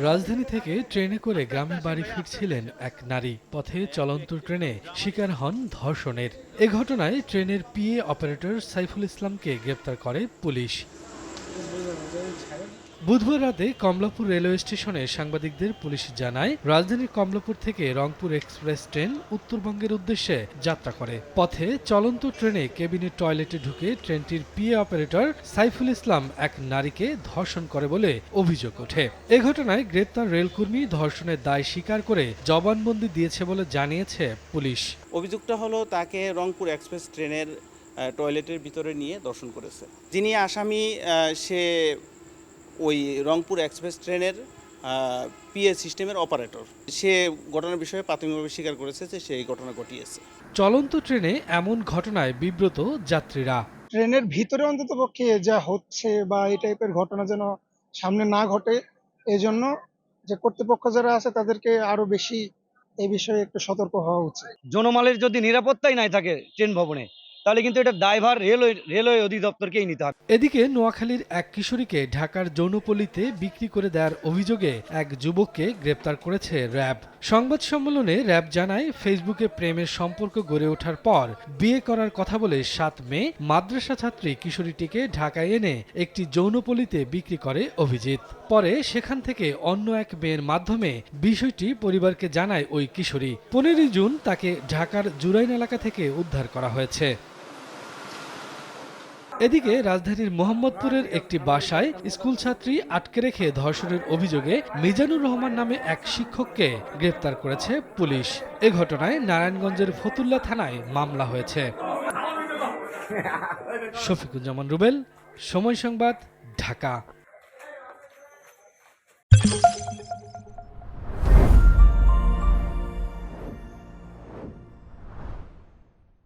রাজধানী থেকে ট্রেনে করে গ্রামের বাড়ি ফিরছিলেন এক নারী। পথে চলন্ত ট্রেনে শিকার হন ধর্ষণের। এ ঘটনায় ট্রেনের পিএ অপারেটর সাইফুল ইসলামকে গ্রেপ্তার করে পুলিশ। বুধবার রাতে কমলাপুর রেলওয়ে স্টেশনে সাংবাদিকদের পুলিশ জানায়, রাজধানীর কমলাপুর থেকে রংপুর এক্সপ্রেস ট্রেন উত্তরবঙ্গের উদ্দেশ্যে যাত্রা করে। পথে চলন্ত ট্রেনে কেবিনের টয়লেটে ঢুকে ট্রেনটির পিএ অপারেটর সাইফুল ইসলাম এক নারীকে ধর্ষণ করে বলে অভিযোগ ওঠে। এ ঘটনায় গ্রেপ্তার রেলকর্মী ধর্ষণের দায় স্বীকার করে জবানবন্দি দিয়েছে বলে জানিয়েছে পুলিশ। অভিযোগটা হলো তাকে রংপুর এক্সপ্রেস ট্রেনের টয়লেটের ভিতরে নিয়ে ধর্ষণ করেছে। যিনি আসামি সে ওই রংপুর এক্সপ্রেস ট্রেনের পিএ সিস্টেমের অপারেটর। সে ঘটনার বিষয়ে প্রাথমিকভাবে স্বীকার করেছে যে সে এই ঘটনা ঘটিয়েছে। চলন্ত ট্রেনে এমন ঘটনায় বিব্রত যাত্রীরা। ট্রেনের ভিতরে অন্ততপক্ষে যা হচ্ছে বা এই টাইপের ঘটনা যেন সামনে না ঘটে, এজন্য যে কর্তৃপক্ষ যারা আছে তাদেরকে আরো বেশি এই বিষয়ে একটু সতর্ক হওয়া উচিত। জনমালের যদি নিরাপত্তাই নাই থাকে ট্রেন ভবনে, তাহলে কিন্তু এটা দায়ভার রেলওয়ে অধিদপ্তরকেই নিতে হবে। এদিকে নোয়াখালীর এক কিশোরীকে ঢাকার যৌনপল্লীতে বিক্রি করে দেওয়ার অভিযোগে এক যুবককে গ্রেপ্তার করেছে র্যাব। সংবাদ সম্মেলনে র্যাব জানায়, ফেসবুকে প্রেমের সম্পর্ক গড়ে ওঠার পর বিয়ে করার কথা বলে 7 মে মাদ্রাসা ছাত্রী কিশোরীটিকে ঢাকায় এনে একটি যৌনপল্লীতে বিক্রি করে অভিজিৎ। পরে সেখান থেকে অন্য এক মেয়ের মাধ্যমে বিষয়টি পরিবারকে জানায় ওই কিশোরী। 15 জুন তাকে ঢাকার জুরাইন এলাকা থেকে উদ্ধার করা হয়েছে। এদিকে রাজধানীর মোহাম্মদপুরের একটি বাসায় স্কুল ছাত্রী আটকে রেখে ধর্ষণের অভিযোগে মিজানুর রহমান নামে এক শিক্ষককে গ্রেপ্তার করেছে পুলিশ। এ ঘটনায় নারায়ণগঞ্জের ফতুল্লা থানায় মামলা হয়েছে। শফিকুজ্জামান রুবেল, সময় সংবাদ, ঢাকা।